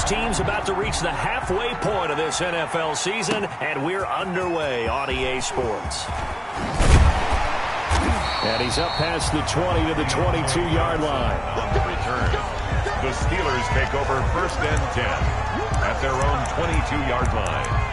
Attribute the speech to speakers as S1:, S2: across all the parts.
S1: team's about to reach the halfway point of this NFL season, and we're underway on EA Sports. And he's up past the 20 to the 22-yard line.
S2: Return. The Steelers take over 1st and 10 at their own 22-yard line.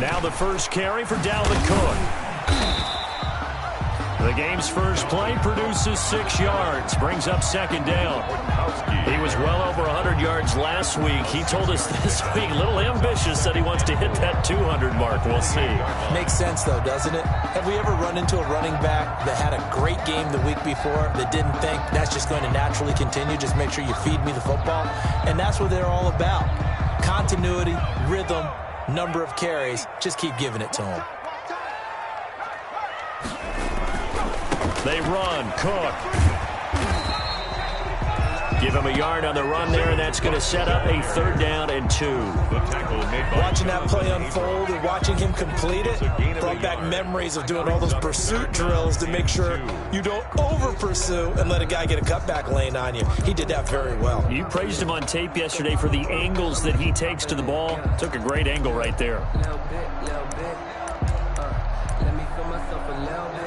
S1: Now the first carry for Dalvin Cook. The game's first play produces 6 yards, brings up 2nd down. He was well over 100 yards last week. He told us this week, a little ambitious, that he wants to hit that 200 mark. We'll see.
S3: Makes sense, though, doesn't it? Have we ever run into a running back that had a great game the week before that didn't think that's just going to naturally continue? Just make sure you feed me the football. And that's what they're all about. Continuity, rhythm, number of carries. Just keep giving it to him.
S1: They run. Cook. Give him a yard on the run there, and that's going to set up a 3rd down and 2.
S3: Watching that play unfold and watching him complete it brought back memories of doing all those pursuit drills to make sure you don't over-pursue and let a guy get a cutback lane on you. He did that very well.
S1: You praised him on tape yesterday for the angles that he takes to the ball. Took a great angle right there.
S4: Little bit. Let me feel myself a little bit.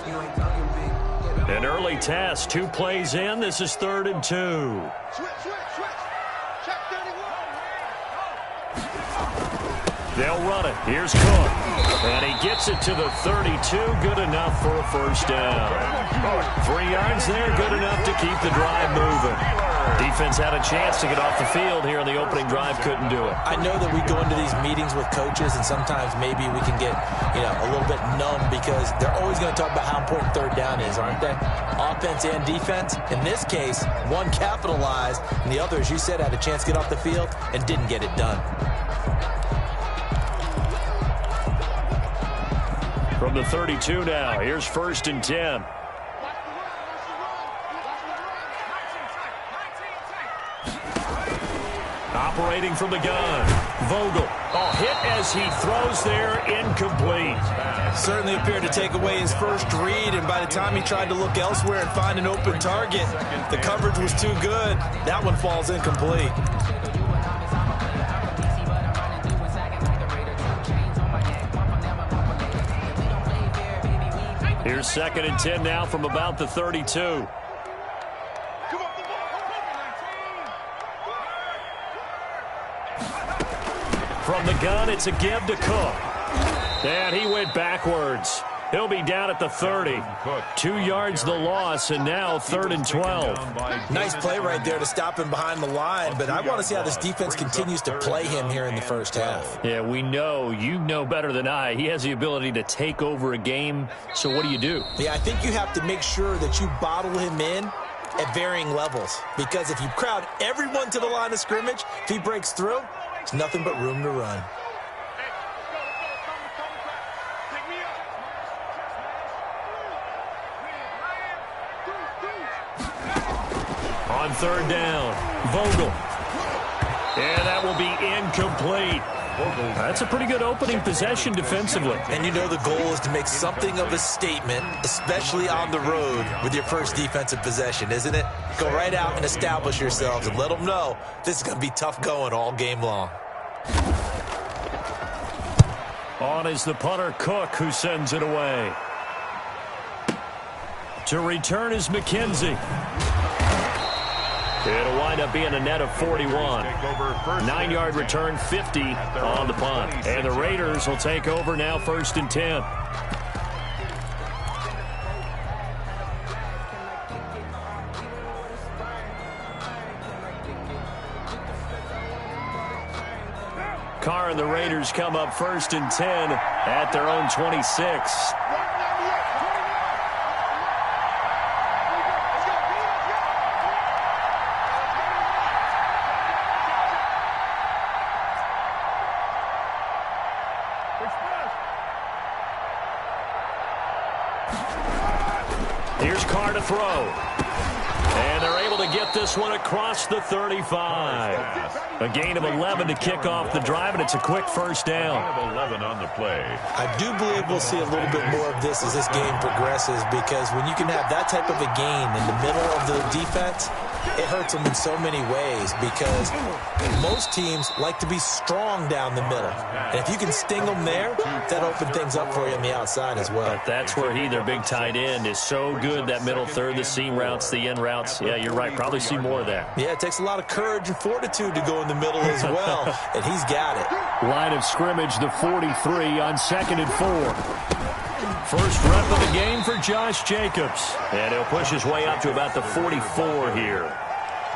S4: You ain't talking big.
S1: An early test, 2 plays in. This is 3rd and 2.
S5: Check 31.
S1: They'll run it. Here's Cook. And he gets it to the 32. Good enough for a 1st down. 3 yards there. Good enough to keep the drive moving. Defense had a chance to get off the field here on the opening drive. Couldn't do it.
S3: I know that we go into these meetings with coaches, and sometimes maybe we can get, a little bit numb because they're always going to talk about how important 3rd down is, aren't they? Offense and defense. In this case, one capitalized, and the other, as you said, had a chance to get off the field and didn't get it done.
S1: From the 32 now, here's 1st and 10. Operating from the gun. Vogel. Hit as he throws there, incomplete.
S3: Certainly appeared to take away his first read, and by the time he tried to look elsewhere and find an open target, the coverage was too good. That one falls incomplete.
S1: Here's 2nd and 10 now from about the 32. From the gun, it's a give to Cook. And he went backwards. He'll be down at the 30. 2 yards the loss, and now 3rd and 12.
S3: Nice play right there to stop him behind the line, but I want to see how this defense continues to play him here in the 1st half.
S1: Yeah, we know. You know better than I. He has the ability to take over a game, so what do you do?
S3: Yeah, I think you have to make sure that you bottle him in at varying levels, because if you crowd everyone to the line of scrimmage, if he breaks through, there's nothing but room to run.
S1: On 3rd down, Vogel. And that will be incomplete. That's a pretty good opening possession defensively.
S3: And you know the goal is to make something of a statement, especially on the road with your first defensive possession, isn't it? Go right out and establish yourselves and let them know this is going to be tough going all game long.
S1: On is the punter, Cook, who sends it away. To return is McKenzie. It'll wind up being a net of 41. 9-yard return, 50 on the punt. And the Raiders will take over now, 1st and 10. Carr and the Raiders come up 1st and 10 at their own 26. Carr to throw. And they're able to get this one across the 35. A gain of 11 to kick off the drive, and it's a quick first down.
S2: 11 on the play.
S3: I do believe we'll see a little bit more of this as this game progresses, because when you can have that type of a gain in the middle of the defense, it hurts them in so many ways, because most teams like to be strong down the middle. And if you can sting them there, that opens things up for you on the outside as well.
S1: But that's where their big tight end, is so good, that middle third, the seam routes, the end routes. Yeah, you're right. Probably see more of that.
S3: Yeah, it takes a lot of courage and fortitude to go in the middle as well, and he's got it.
S1: Line of scrimmage, the 43 on 2nd and 4. First rep of the game for Josh Jacobs. And he'll push his way up to about the 44 here.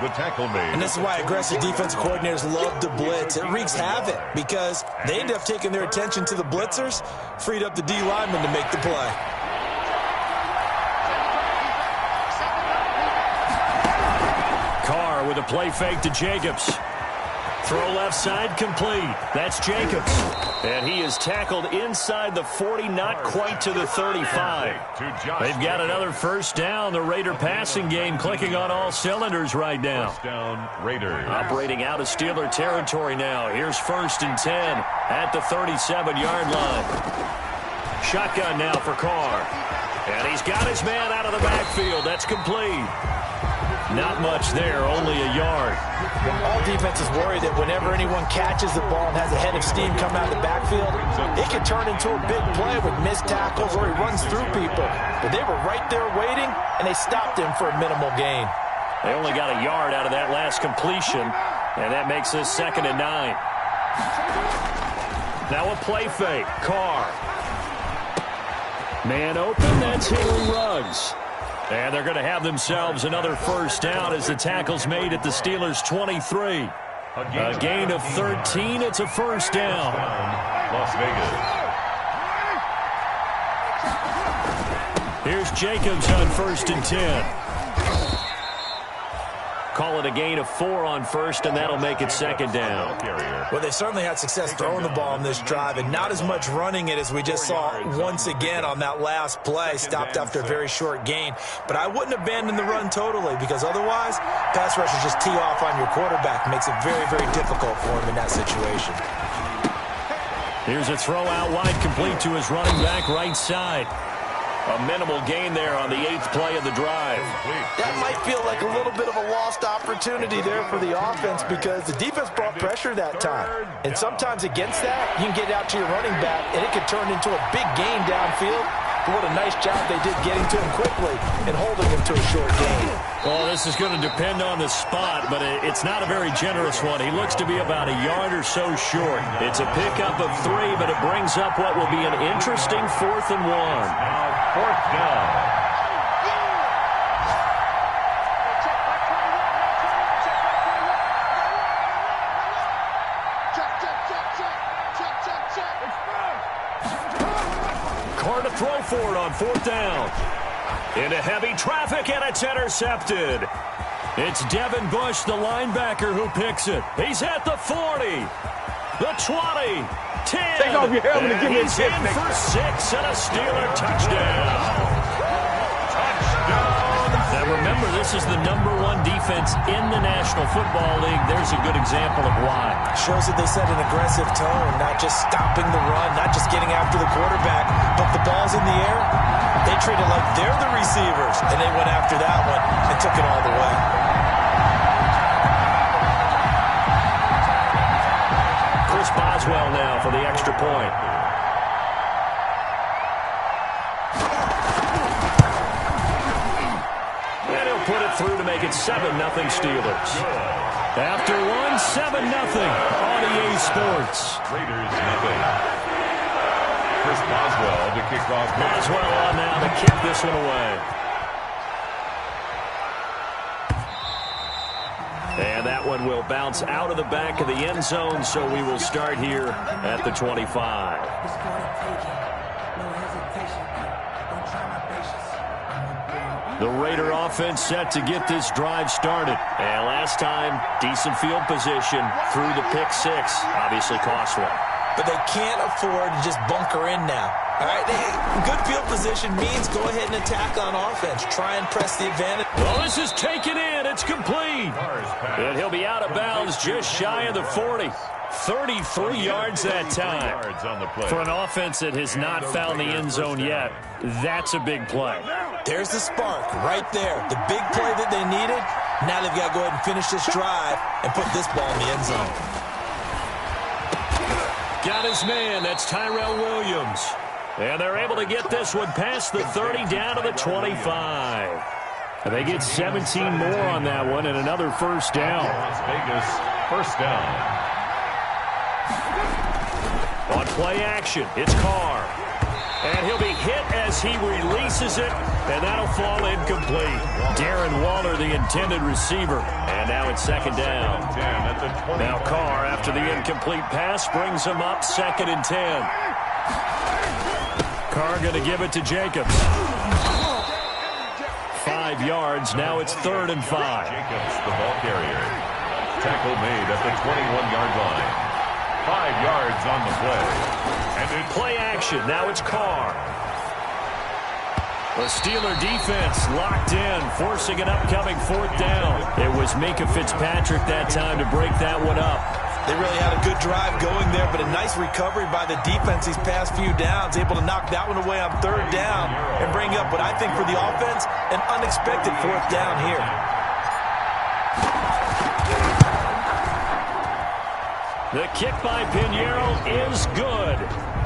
S2: The tackle made.
S3: And this is why aggressive defensive coordinators love to blitz. It wreaks havoc because they end up taking their attention to the blitzers, freed up the D lineman to make the play.
S1: Carr with a play fake to Jacobs. Throw left side complete. That's Jacobs. And he is tackled inside the 40, not quite to the 35. They've got another first down. The Raider passing game clicking on all cylinders right now.
S2: First down, Raiders.
S1: Operating out of Steeler territory now. Here's 1st and 10 at the 37-yard line. Shotgun now for Carr. And he's got his man out of the backfield. That's complete. Not much there, only a yard.
S3: All defenses worry that whenever anyone catches the ball and has a head of steam come out of the backfield, it can turn into a big play with missed tackles or he runs through people. But they were right there waiting, and they stopped him for a minimal gain.
S1: They only got a yard out of that last completion, and that makes this 2nd and 9. Now a play fake. Carr. Man open, that's Henry Ruggs. And they're going to have themselves another first down as the tackle's made at the Steelers' 23. A gain of 13. It's a first down.
S2: Las Vegas.
S1: Here's Jacobs on 1st and 10. Call it a gain of 4 on first, and that'll make it 2nd down.
S3: Well, they certainly had success throwing the ball on this drive, and not as much running it as we just saw once again on that last play. Stopped after a very short gain. But I wouldn't abandon the run totally, because otherwise, pass rushers just tee off on your quarterback. Makes it very, very difficult for him in that situation.
S1: Here's a throw out wide, complete to his running back right side. A minimal gain there on the 8th play of the drive.
S3: That might feel like a little bit of a lost opportunity there for the offense, because the defense brought pressure that time. And sometimes against that, you can get out to your running back, and it could turn into a big gain downfield. But what a nice job they did getting to him quickly and holding him to a short gain.
S1: Well, this is going to depend on the spot, but it's not a very generous one. He looks to be about a yard or so short. It's a pickup of 3, but it brings up what will be an interesting 4th and 1.
S2: Now 4th down.
S1: Carr to throw for it on 4th down. Into heavy traffic, and it's intercepted. It's Devin Bush, the linebacker, who picks it. He's at the 40, the 20, 10.
S5: Take off your helmet and give me a
S1: he's
S5: kick,
S1: in
S5: Nick.
S1: for 6 and a Steeler touchdown. Now remember, this is the #1 defense in the National Football League. There's a good example of why.
S3: Shows that they set an aggressive tone, not just stopping the run, not just getting after the quarterback, but the ball's in the air. They treat it like they're the receivers, and they went after that one and took it all the way.
S1: Chris Boswell now for the extra point. And he'll put it through to make it 7-0 Steelers. After one, 7-0 on EA Sports.
S2: Raiders nothing. Chris Boswell to kick off.
S1: Boswell on now to kick this one away. And that one will bounce out of the back of the end zone, so we will start here at the 25. The Raider offense set to get this drive started. And last time, decent field position through the pick 6. Obviously cost one.
S3: but they can't afford to just bunker in now. All right, good field position means go ahead and attack on offense. Try and press the advantage.
S1: Well, this is taken in. It's complete. And he'll be out of bounds just shy of the 40. 33 yards that time. For an offense that has not found the end zone yet, that's a big play.
S3: There's the spark right there. The big play that they needed. Now they've got to go ahead and finish this drive and put this ball in the end zone.
S1: Got his man. That's Tyrell Williams. And they're able to get this one past the 30 down to the 25. And they get 17 more on that one and another first down.
S2: Las Vegas, first down.
S1: On play action, it's Carr. And he'll be hit as he releases it, and that'll fall incomplete. Darren Waller, the intended receiver. And now it's second down. Now Carr, after the incomplete pass, brings him up 2nd and 10. Carr going to give it to Jacobs. 5 yards. Now it's 3rd and 5.
S2: Jacobs, the ball carrier. Tackle made at the 21-yard line. 5 yards on the play.
S1: And in play action, now it's Carr. The Steeler defense locked in, forcing an upcoming 4th down. It was Minkah Fitzpatrick that time to break that one up.
S3: They really had a good drive going there, but a nice recovery by the defense these past few downs, able to knock that one away on 3rd down and bring up what I think for the offense, an unexpected 4th down here.
S1: The kick by Pinheiro is good.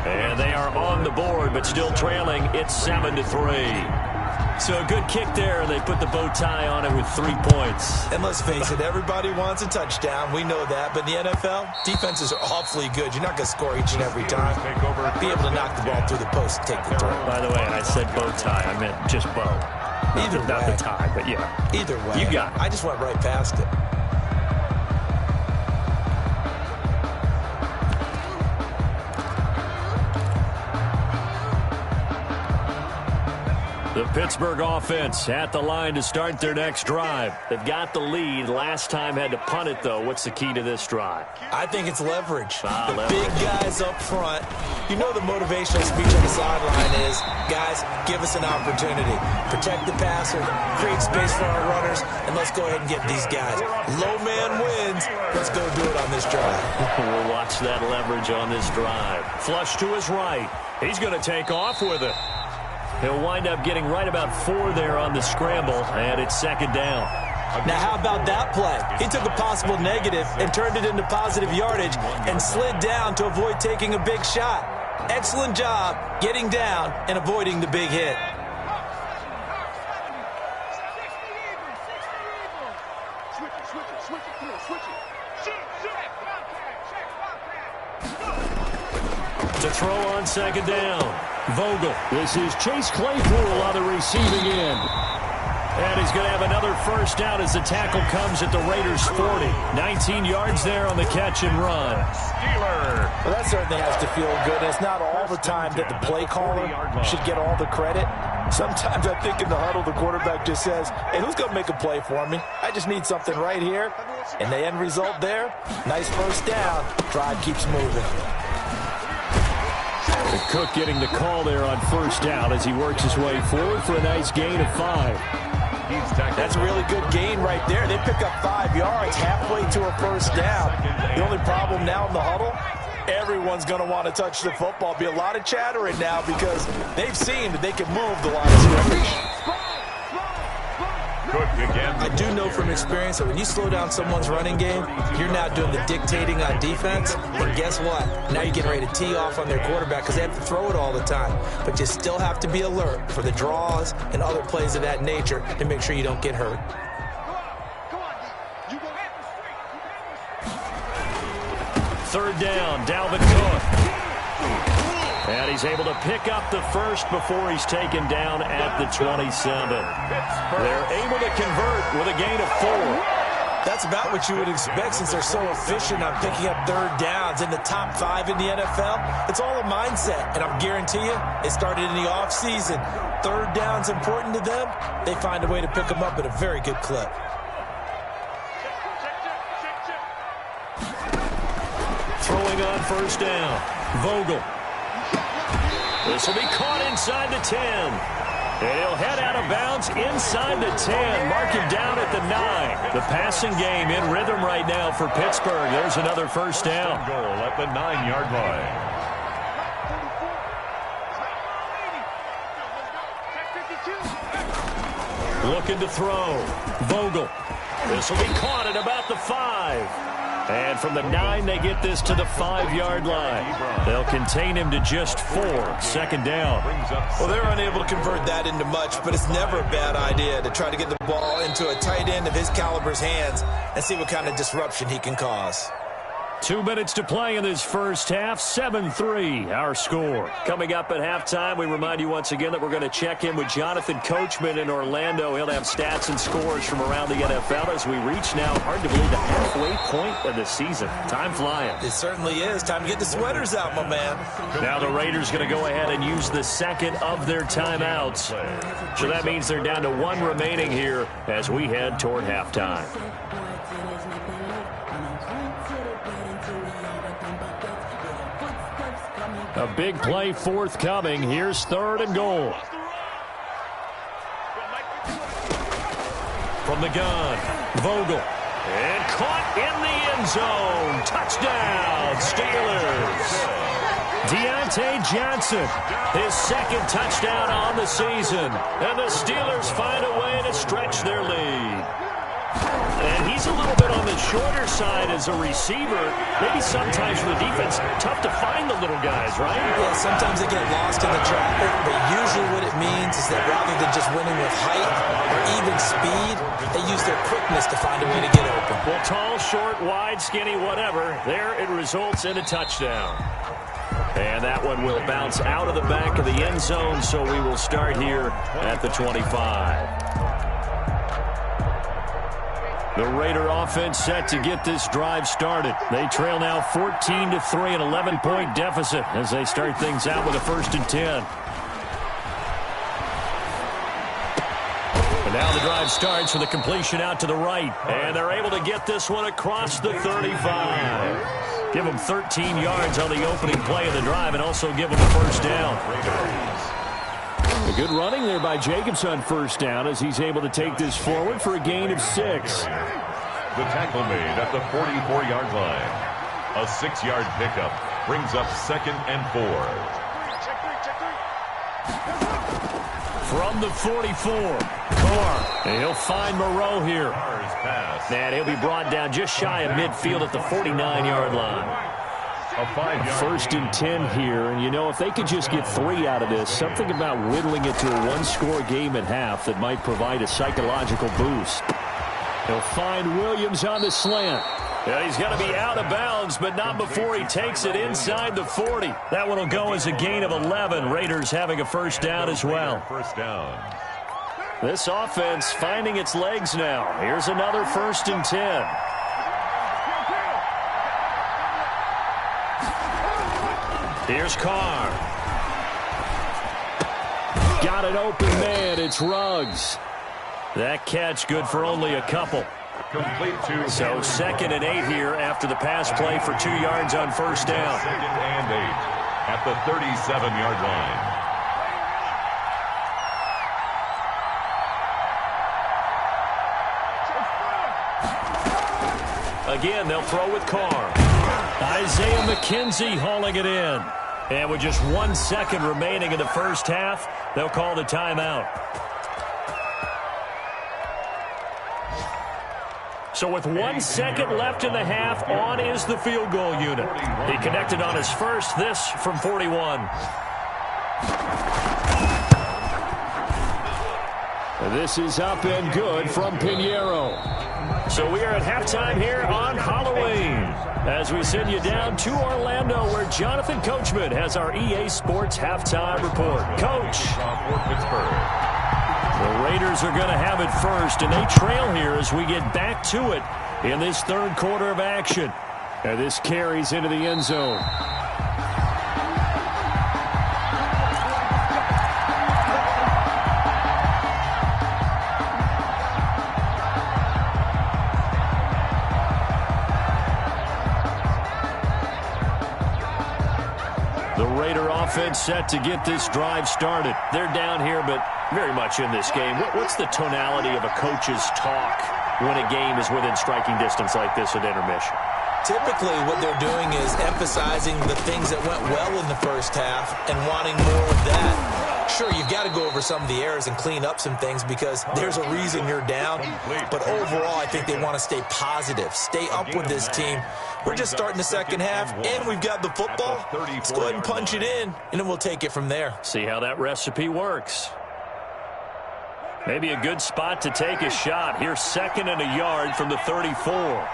S1: And they are on the board, but still trailing. It's 7-3. So a good kick there, and they put the bow tie on it with 3 points.
S3: And let's face it, everybody wants a touchdown. We know that. But in the NFL, defenses are awfully good. You're not going to score each and every time. Be able to knock the ball through the post and take the throw.
S1: By the way, I said bow tie. I meant just bow.
S3: Either way.
S1: Not the tie, but yeah.
S3: Either way.
S1: You got it.
S3: I just went right past it.
S1: The Pittsburgh offense at the line to start their next drive. They've got the lead. Last time had to punt it, though. What's the key to this drive?
S3: I think it's leverage.
S1: Leverage.
S3: Big guys up front. You know the motivational speech on the sideline is, guys, give us an opportunity. Protect the passer, create space for our runners, and let's go ahead and get these guys. Low man wins. Let's go do it on this drive.
S1: We'll watch that leverage on this drive. Flush to his right. He's going to take off with it. He'll wind up getting right about 4 there on the scramble, and it's 2nd down.
S3: Now, how about that play? He took a possible negative and turned it into positive yardage and slid down to avoid taking a big shot. Excellent job getting down and avoiding the big hit.
S1: To throw on 2nd down. Vogel. This is Chase Claypool on the receiving end. And he's going to have another first down as the tackle comes at the Raiders' 40. 19 yards there on the catch and run.
S2: Steeler.
S3: Well, that certainly has to feel good. It's not all the time that the play caller should get all the credit. Sometimes I think in the huddle, the quarterback just says, hey, who's going to make a play for me? I just need something right here. And the end result there, nice first down. Drive keeps moving.
S1: Cook getting the call there on first down as he works his way forward for a nice gain of 5.
S3: That's a really good gain right there. They pick up 5 yards halfway to a first down. The only problem now in the huddle, everyone's going to want to touch the football. Be a lot of chattering now because they've seen that they can move the line of scrimmage.
S2: I
S3: do know from experience that when you slow down someone's running game, you're now doing the dictating on defense. And guess what? Now you're getting ready to tee off on their quarterback because they have to throw it all the time. But you still have to be alert for the draws and other plays of that nature to make sure you don't get hurt.
S1: 3rd down, Dalvin Cook. And he's able to pick up the first before he's taken down at the 27. They're able to convert with a gain of 4.
S3: That's about what you would expect since they're so efficient on picking up 3rd downs in the top 5 in the NFL. It's all a mindset, and I guarantee you, it started in the offseason. 3rd down's important to them. They find a way to pick them up at a very good clip.
S1: Throwing throwing on first down. Vogel. This will be caught inside the 10. And he'll head out of bounds inside the 10. Mark him down at the 9. The passing game in rhythm right now for Pittsburgh. There's another first down.
S2: Goal at the 9-yard line.
S1: Looking to throw. Vogel. This will be caught at about the 5. And from the 9, they get this to the 5-yard line. They'll contain him to just 4. Second down.
S3: Well, they're unable to convert that into much, but it's never a bad idea to try to get the ball into a tight end of his caliber's hands and see what kind of disruption he can cause.
S1: 2 minutes to play in this first half. 7-3, our score. Coming up at halftime, we remind you once again that we're going to check in with Jonathan Coachman in Orlando. He'll have stats and scores from around the NFL as we reach now, hard to believe, the halfway point of the season. Time flying.
S3: It certainly is. Time to get the sweaters out, my man.
S1: Now the Raiders going to go ahead and use the second of their timeouts. So that means they're down to 1 remaining here as we head toward halftime. A big play forthcoming. Here's 3rd and goal. From the gun, Vogel. And caught in the end zone. Touchdown, Steelers. Deontay Johnson, his 2nd touchdown on the season. And the Steelers find a way to stretch their lead. And he's a little bit on the shorter side as a receiver. Maybe sometimes for the defense, tough to find the little guys, right?
S3: Yeah, sometimes they get lost in the traffic, but usually what it means is that rather than just winning with height or even speed, they use their quickness to find a way to get open.
S1: Well, tall, short, wide, skinny, whatever, there it results in a touchdown. And that one will bounce out of the back of the end zone, so we will start here at the 25. The Raider offense set to get this drive started. They trail now 14-3, an 11-point deficit as they start things out with a 1st and 10. And now the drive starts with a completion out to the right. And they're able to get this one across the 35. Give them 13 yards on the opening play of the drive and also give them a first down. A good running there by Jacobs on first down as he's able to take this forward for a gain of 6.
S2: The tackle made at the 44-yard line. A 6-yard pickup brings up 2nd and 4.
S1: From the 44, Carr. And he'll find Moreau here. And he'll be brought down just shy of midfield at the 49-yard line.
S2: A
S1: 1st and 10 here, and you know, if they could just get 3 out of this, something about whittling it to a 1-score game at half that might provide a psychological boost. He'll find Williams on the slant. And he's going to be out of bounds, but not before he takes it inside the 40. That one will go as a gain of 11. Raiders having a first down as well.
S2: First down.
S1: This offense finding its legs now. Here's another 1st and 10. Here's Carr. Got an open man. It's Ruggs. That catch good for only a couple.
S2: Complete to
S1: so 2nd and 8 here after the pass play for 2 yards on first down.
S2: 2nd and 8 at the 37-yard
S1: line. Again, they'll throw with Carr. Isaiah McKenzie hauling it in. And with just 1 second remaining in the first half, they'll call the timeout. So with 1 second left in the half, on is the field goal unit. He connected on his first, this from 41. This is up and good from Pinheiro. So we are at halftime here on Halloween as we send you down to Orlando where Jonathan Coachman has our EA Sports halftime report. Coach. The Raiders are going to have it first, and they trail here as we get back to it in this 3rd quarter of action. And this carries into the end zone. The Raider offense set to get this drive started. They're down here, but very much in this game. What's the tonality of a coach's talk when a game is within striking distance like this at intermission?
S3: Typically, what they're doing is emphasizing the things that went well in the first half and wanting more of that. Sure, you've got to go over some of the errors and clean up some things because there's a reason you're down. But overall, I think they want to stay positive, stay up with this team. We're just starting the second half, and we've got the football. Let's go ahead and punch it in, and then we'll take it from there.
S1: See how that recipe works. Maybe a good spot to take a shot. Here's 2nd and a yard from the 34.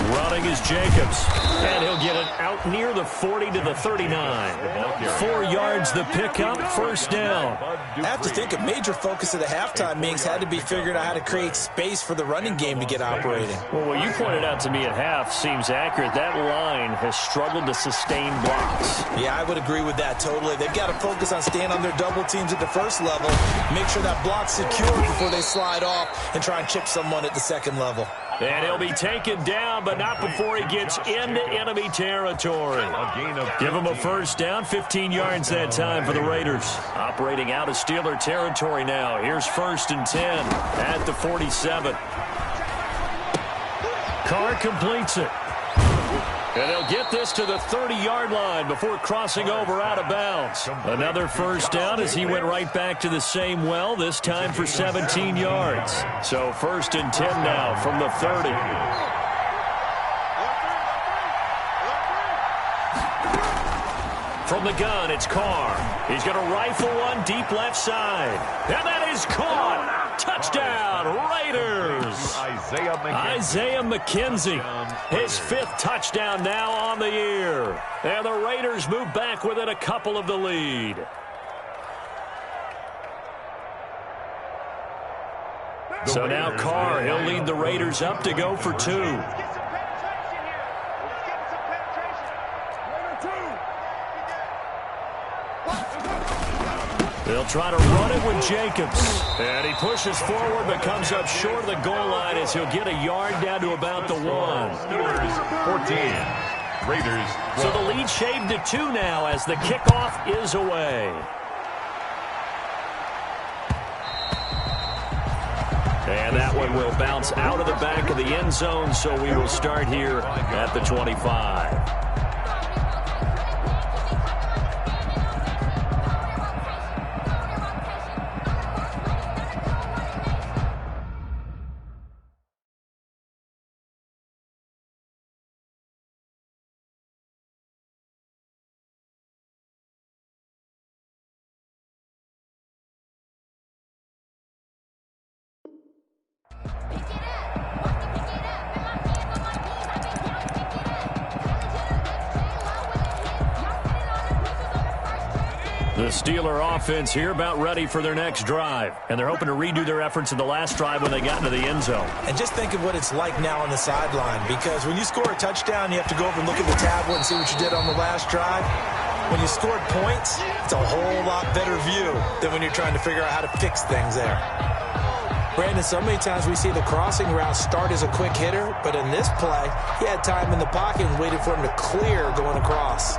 S1: Running is Jacobs, and he'll get it out near the 40 to the 39. 4 yards the pickup, first down.
S3: I have to think a major focus of the halftime meetings had to be figuring out how to create space for the running game to get operating.
S1: Well, what you pointed out to me at half seems accurate. That line has struggled to sustain blocks.
S3: Yeah, I would agree with that totally. They've got to focus on staying on their double teams at the first level, make sure that block's secure before they slide off and try and chip someone at the second level.
S1: And he'll be taken down, but not before he gets into enemy territory. Give him a first down, 15 yards that time for the Raiders. Operating out of Steeler territory now. Here's 1st and 10 at the 47. Carr completes it. And they'll get this to the 30-yard line before crossing over out of bounds. Another first down as he went right back to the same well, this time for 17 yards. So 1st and 10 now from the 30. From the gun, it's Carr. He's going to rifle one deep left side. And that is caught. Touchdown, Raiders. Isaiah McKenzie. His 5th touchdown now on the year. And the Raiders move back within a couple of the lead. So now Carr, he'll lead the Raiders up to go for 2. They'll try to run it with Jacobs. And he pushes forward but comes up short of the goal line as he'll get a yard down to about the 1.
S2: Steelers 14. Raiders 12.
S1: So the lead shaved to 2 now as the kickoff is away. And that one will bounce out of the back of the end zone, so we will start here at the 25. The Steeler offense here about ready for their next drive. And they're hoping to redo their efforts in the last drive when they got into the end zone.
S3: And just think of what it's like now on the sideline, because when you score a touchdown, you have to go over and look at the tablet and see what you did on the last drive. When you scored points, it's a whole lot better view than when you're trying to figure out how to fix things there. Brandon, so many times we see the crossing route start as a quick hitter, but in this play, he had time in the pocket and waited for him to clear going across.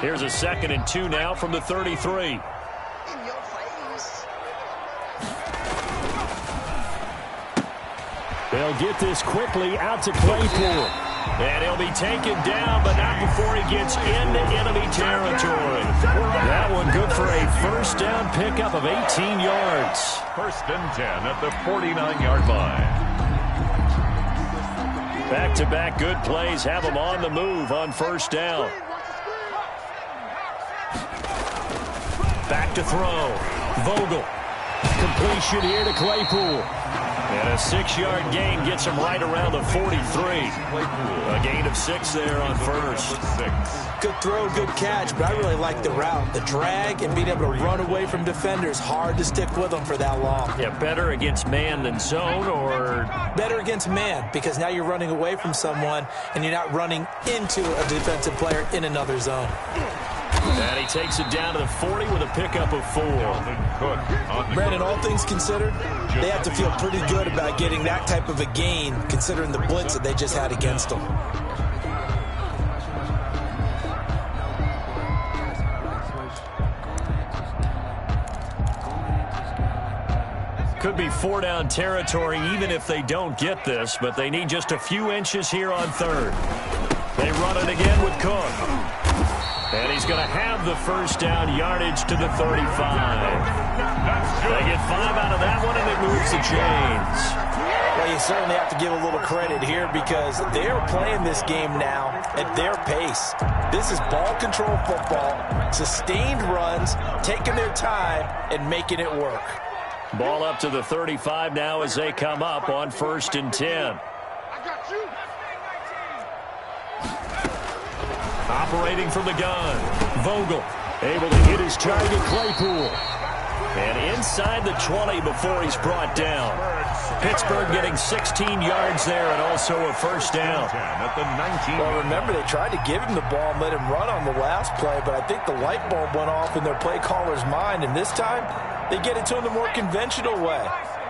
S1: Here's a 2nd and 2 now from the 33. They'll get this quickly out to Claypool. And he'll be taken down, but not before he gets into enemy territory. That one good for a first down pickup of 18 yards.
S2: 1st and 10 at the 49-yard line.
S1: Back-to-back good plays have them on the move on first down. Back to throw. Vogel. Completion here to Claypool. And a 6-yard gain gets him right around the 43. A gain of 6 there on first.
S3: Good throw, good catch, but I really like the route. The drag and being able to run away from defenders. Hard to stick with them for that long.
S1: Yeah, better against man than zone, or?
S3: Better against man, because now you're running away from someone and you're not running into a defensive player in another zone.
S1: And he takes it down to the 40 with a pickup of 4.
S3: Brandon, all things considered, they have to feel pretty good about getting that type of a gain, considering the blitz that they just had against them.
S1: Could be 4-down territory even if they don't get this, but they need just a few inches here on 3rd. They run it again with Cook. And he's going to have the first down, yardage to the 35. They get 5 out of that one, and it moves the chains.
S3: Well, you certainly have to give a little credit here because they're playing this game now at their pace. This is ball control football, sustained runs, taking their time, and making it work.
S1: Ball up to the 35 now as they come up on 1st and 10. Operating from the gun, Vogel able to hit his target, Claypool. And inside the 20 before he's brought down. Pittsburgh getting 16 yards there and also a first down.
S3: Well, remember, they tried to give him the ball and let him run on the last play, but I think the light bulb went off in their play caller's mind, and this time they get it to him the more conventional way,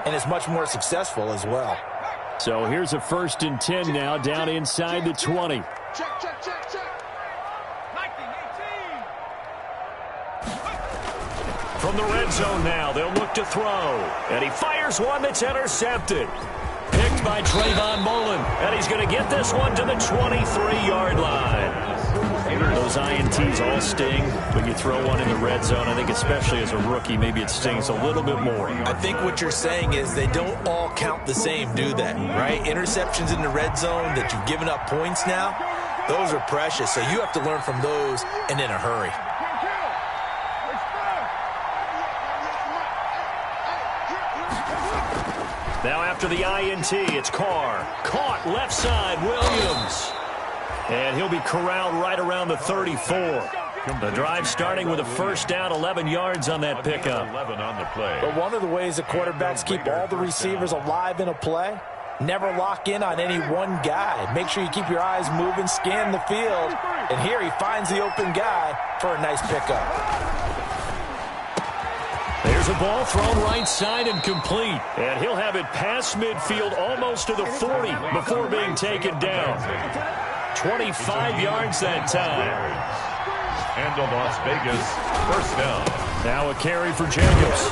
S3: and it's much more successful as well.
S1: So here's a 1st and 10 now down inside the 20.
S5: Check, check, check, check.
S1: From the red zone now, they'll look to throw. And he fires one that's intercepted. Picked by Trayvon Mullen. And he's going to get this one to the 23-yard line. Those INTs all sting, but you throw one in the red zone. I think especially as a rookie, maybe it stings a little bit more.
S3: I think what you're saying is they don't all count the same, do they? Right? Interceptions in the red zone that you've given up points now, those are precious. So you have to learn from those and in a hurry.
S1: Now after the INT, it's Carr. Caught left side, Williams. And he'll be corralled right around the 34. The drive starting with a first down, 11 yards on that pickup.
S2: 11 on the play.
S3: But one of the ways that quarterbacks keep all the receivers alive in a play, never lock in on any one guy. Make sure you keep your eyes moving, scan the field. And here he finds the open guy for a nice pickup.
S1: There's a ball thrown right side and complete. And he'll have it past midfield almost to the 40 before being taken down. 25 yards that time.
S2: And a Las Vegas first down.
S1: Now a carry for Jacobs.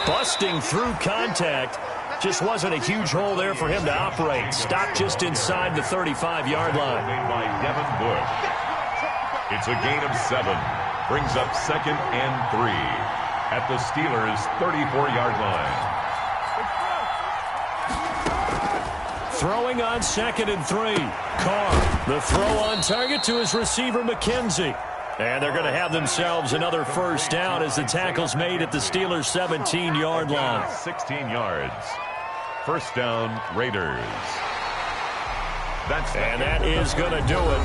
S1: Busting through contact. Just wasn't a huge hole there for him to operate. Stopped just inside the 35-yard line.
S2: Made by Devin Bush. It's a gain of 7. Brings up 2nd and 3. At the Steelers' 34-yard line.
S1: Throwing on 2nd and 3. Carr, the throw on target to his receiver, McKenzie. And they're going to have themselves another first down as the tackle's made at the Steelers' 17-yard line.
S2: 16 yards. First down, Raiders.
S1: And that is going to do it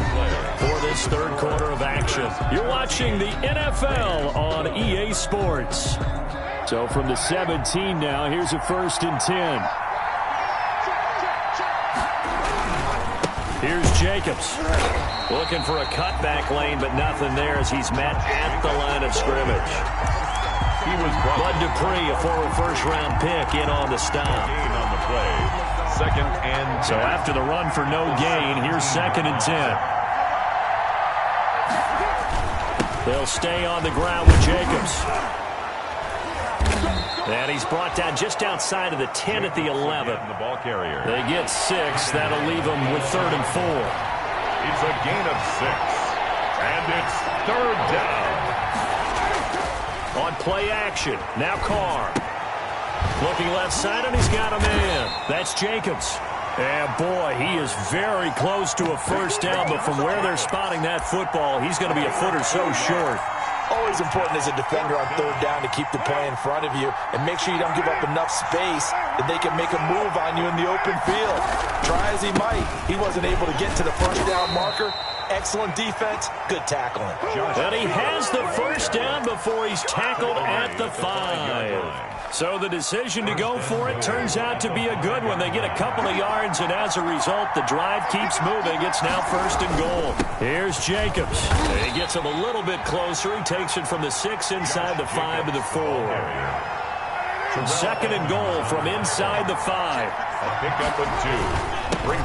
S1: for this third quarter of action. You're watching the NFL on EA Sports. So from the 17 now, here's a 1st and 10. Here's Jacobs. Looking for a cutback lane, but nothing there as he's met at the line of scrimmage.
S2: He was
S1: Bud Dupree, a former first-round pick, in on the stop.
S2: gain on the play. 2nd and 10.
S1: So after the run for no gain, here's 2nd and 10. They'll stay on the ground with Jacobs. And he's brought down just outside of the 10 at the 11.
S2: The ball carrier.
S1: They get 6. That'll leave them with 3rd and 4.
S2: It's a gain of 6. And it's 3rd down.
S1: On play action. Now Carr. Looking left side, and he's got a man. That's Jacobs. And, boy, he is very close to a first down, but from where they're spotting that football, he's going to be a foot or so short.
S3: Always important as a defender on 3rd down to keep the play in front of you and make sure you don't give up enough space that they can make a move on you in the open field. Try as he might, he wasn't able to get to the first down marker. Excellent defense, good tackling.
S1: And he has the first down before he's tackled at the 5. So the decision to go for it turns out to be a good one. They get a couple of yards, and as a result, the drive keeps moving. It's now 1st and goal. Here's Jacobs. He gets him a little bit closer. He takes it from the 6 inside the 5 to the 4. 2nd and goal from inside the 5.
S2: A pickup of 2.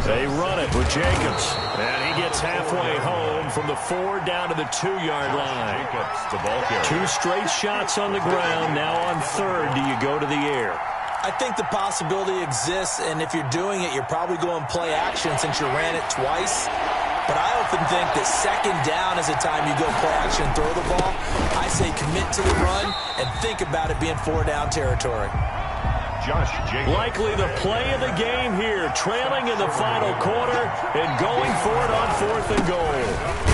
S1: They run it with Jacobs. And he gets halfway home from the 4 down to the 2-yard line.
S2: Jacobs, the ball carrier.
S1: 2 straight shots on the ground. Now on 3rd, do you go to the air?
S3: I think the possibility exists, and if you're doing it, you're probably going play action since you ran it twice. But I often think that 2nd down is the time you go play action and throw the ball. I say commit to the run and think about it being 4-down territory.
S2: Josh Jacobs.
S1: Likely the play of the game here, trailing in the final quarter and going for it on 4th and goal.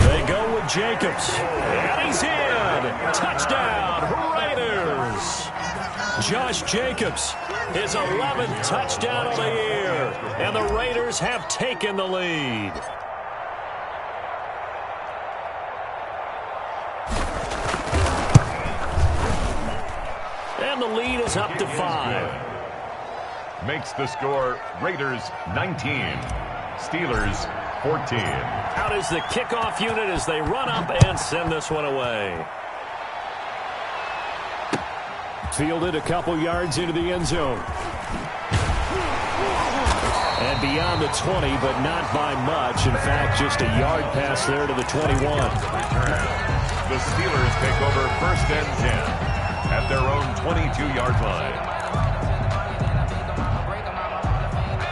S1: They go with Jacobs, and he's in. Touchdown, Raiders. Josh Jacobs, his 11th touchdown of the year, and the Raiders have taken the lead. And the lead is up to 5.
S2: Makes the score Raiders 19, Steelers 14.
S1: Out is the kickoff unit as they run up and send this one away. Fielded a couple yards into the end zone. And beyond the 20, but not by much. In fact, just a yard pass there to the 21.
S2: The Steelers take over 1st and 10 at their own 22-yard line.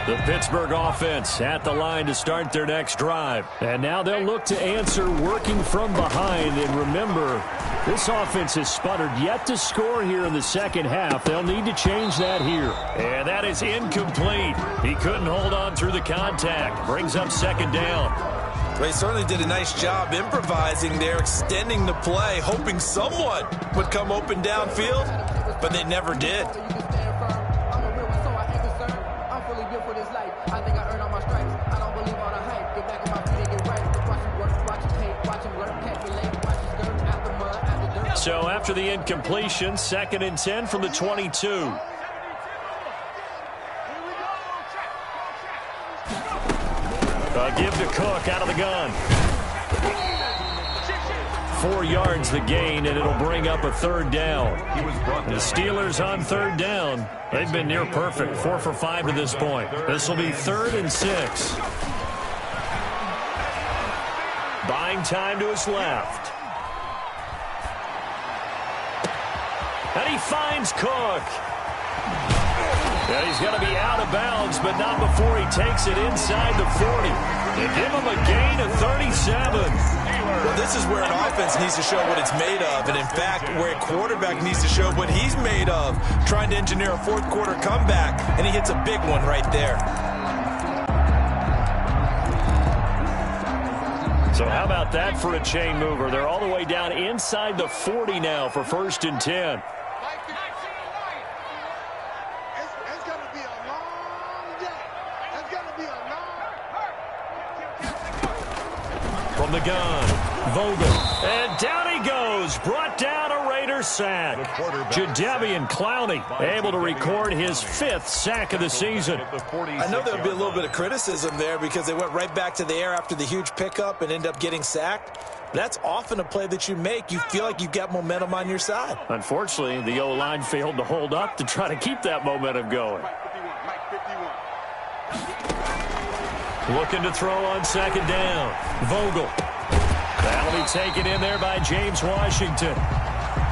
S1: The Pittsburgh offense at the line to start their next drive. And now they'll look to answer working from behind. And remember, this offense has sputtered yet to score here in the 2nd half. They'll need to change that here. And that is incomplete. He couldn't hold on through the contact. Brings up 2nd down.
S3: Well, he certainly did a nice job improvising there, extending the play, hoping someone would come open downfield, but they never did.
S1: So after the incompletion, 2nd and 10 from the 22. Give to Cook out of the gun. 4 yards the gain, and it'll bring up a 3rd down. The Steelers on 3rd down. They've been near perfect, 4 for 5 to this point. This will be 3rd and 6. Buying time to his left. And he finds Cook. And he's going to be out of bounds, but not before he takes it inside the 40. They give him a gain of 37.
S3: Well, this is where an offense needs to show what it's made of, and in fact, where a quarterback needs to show what he's made of, trying to engineer a 4th quarter comeback, and he hits a big one right there.
S1: So how about that for a chain mover? They're all the way down inside the 40 now for 1st and 10.
S5: It's going to be a long day. It's going to be a long.
S1: From the gun, Vogel, and down he goes, brought down a Raider sack. Jadeveon Clowney able to record his 5th sack of the season.
S3: I know there'll be a little bit of criticism there because they went right back to the air after the huge pickup and end up getting sacked. That's often a play that you make. You feel like you've got momentum on your side.
S1: Unfortunately, the O-line failed to hold up to try to keep that momentum going. Looking to throw on 2nd down. Vogel. That'll be taken in there by James Washington.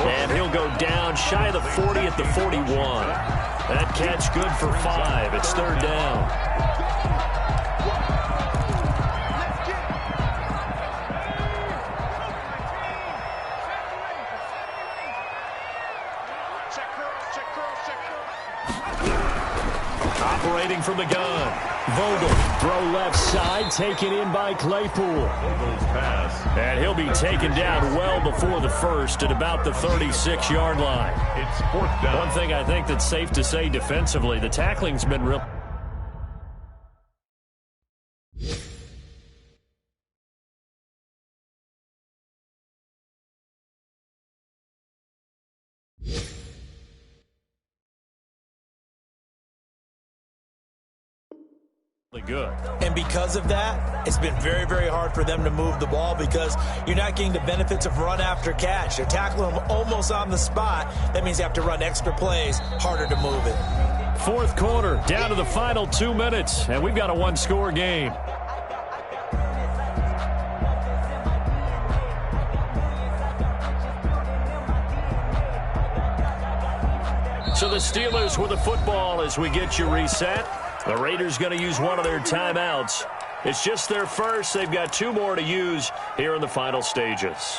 S1: And he'll go down shy of the 40 at the 41. That catch good for 5. It's 3rd down. Operating from the gun. Vogel, throw left side, taken in by Claypool.
S2: Vogel's pass.
S1: And he'll be taken down well before the 1st at about the 36-yard line.
S2: It's 4th down.
S1: One thing I think that's safe to say defensively, the tackling's been real. Good.
S3: And because of that, it's been very, very hard for them to move the ball because you're not getting the benefits of run after catch. They're tackling them almost on the spot. That means you have to run extra plays, harder to move it.
S1: Fourth quarter, down to the final 2 minutes, and we've got a one-score game. So the Steelers with the football as we get you reset. The Raiders going to use one of their timeouts. It's just their first. They've got 2 more to use here in the final stages.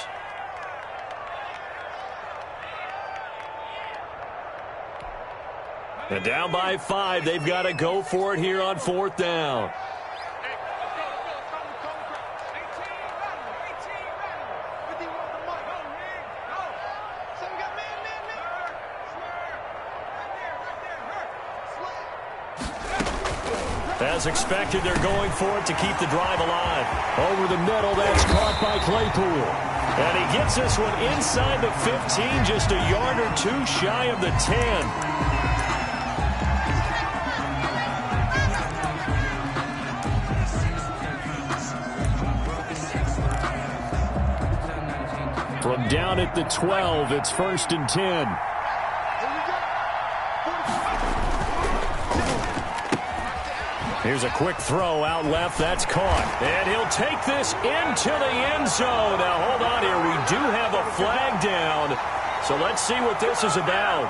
S1: And down by 5. They've got to go for it here on 4th down. As expected, they're going for it to keep the drive alive. Over the middle, that's caught by Claypool. And he gets this one inside the 15, just a yard or 2 shy of the 10. From down at the 12, it's 1st and 10. Here's a quick throw out left. That's caught. And he'll take this into the end zone. Now, hold on here. We do have a flag down. So let's see what this is about.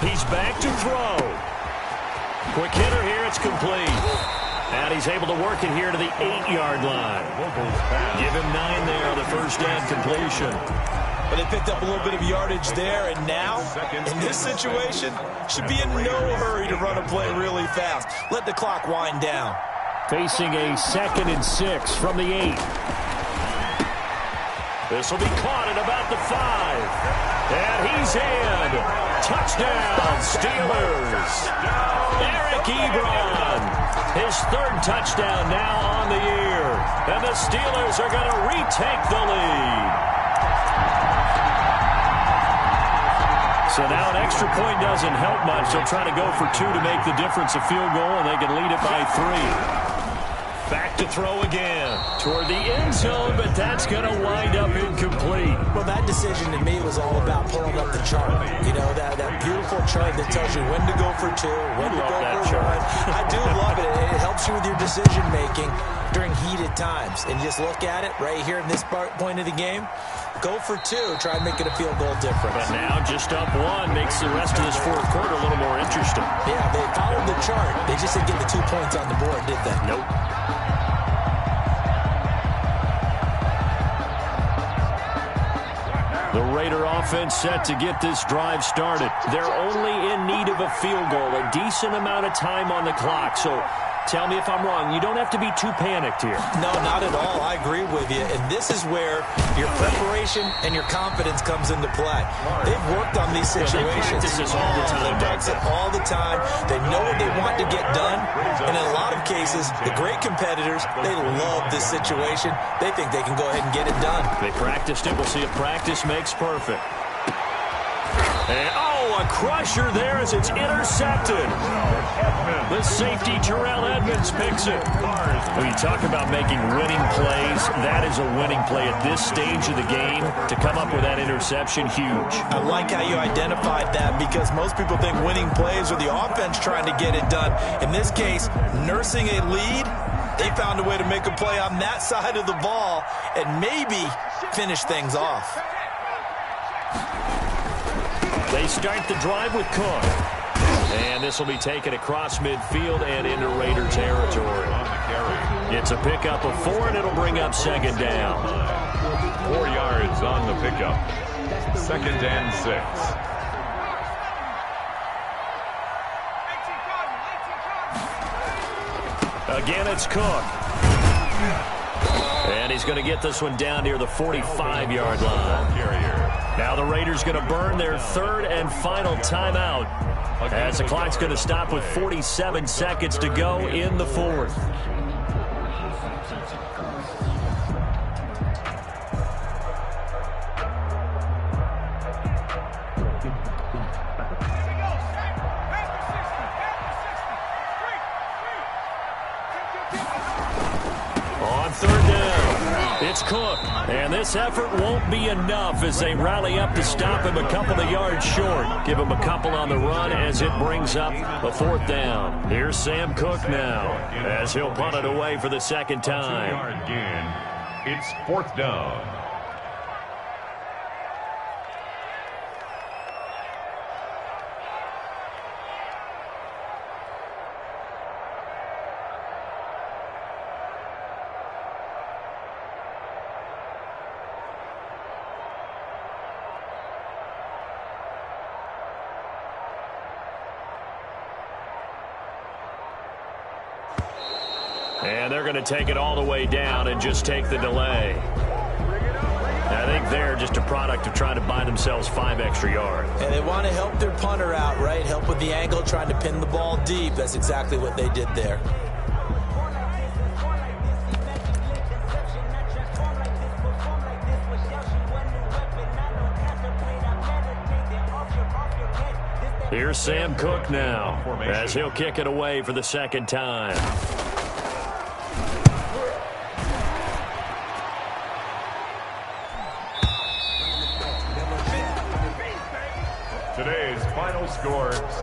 S1: He's back to throw. Quick hitter here. It's complete. And he's able to work it here to the 8-yard line. Give him 9 there on the first down completion.
S3: But they picked up a little bit of yardage there, and now, in this situation, should be in no hurry to run a play really fast. Let the clock wind down.
S1: Facing a 2nd and 6 from the 8. This will be caught at about the 5. And he's in. Touchdown, Steelers. Eric Ebron. His 3rd touchdown now on the year. And the Steelers are going to retake the lead. So now an extra point doesn't help much. They'll try to go for 2 to make the difference a field goal, and they can lead it by 3. Back to throw again toward the end zone, but that's going to wind up incomplete.
S3: Well, that decision to me was all about pulling up the chart. You know, that beautiful chart that tells you when to go for 2, when to go for 1. I do love it. It helps you with your decision-making during heated times. And just look at it right here in this point of the game. Go for 2. Try and make it a field goal difference.
S1: But now just up 1 makes the rest of this 4th quarter a little more interesting.
S3: Yeah, they followed the chart. They just didn't get the 2 points on the board, did they?
S1: Nope. The Raider offense set to get this drive started. They're only in need of a field goal, a decent amount of time on the clock. So tell me if I'm wrong. You don't have to be too panicked here.
S3: No, not at all. I agree with you. And this is where your preparation and your confidence comes into play. They've worked on these situations.
S1: They practice this all the time.
S3: They practice it all the time. They know what they want to get done. And in a lot of cases, the great competitors, they love this situation. They think they can go ahead and get it done.
S1: They practiced it. We'll see if practice makes perfect. And, a crusher there as it's intercepted. The safety, Terrell Edmonds, picks it. When you talk about making winning plays, that is a winning play at this stage of the game. To come up with that interception, huge.
S3: I like how you identified that because most people think winning plays are the offense trying to get it done. In this case, nursing a lead, they found a way to make a play on that side of the ball and maybe finish things off.
S1: They start the drive with Cook. And this will be taken across midfield and into Raider territory. It's a pickup of 4, and it'll bring up 2nd down.
S2: 4 yards on the pickup. 2nd and 6.
S1: Again, it's Cook. And he's going to get this one down near the 45-yard line. Now the Raiders going to burn their 3rd and final timeout as the clock's going to stop with 47 seconds to go in the 4th. On 3rd down, it's Cook. And this effort won't be enough as they rally up to stop him a couple of yards short. Give him a couple on the run as it brings up a 4th down. Here's Sam Cook now as he'll punt it away for the 2nd time.
S2: 2-yard gain. It's 4th down.
S1: And they're going to take it all the way down and just take the delay. I think they're just a product of trying to buy themselves 5 extra yards.
S3: And they want to help their punter out, right? Help with the angle, trying to pin the ball deep. That's exactly what they did there.
S1: Here's Sam Cook now as he'll kick it away for the 2nd time.
S2: Today's final score,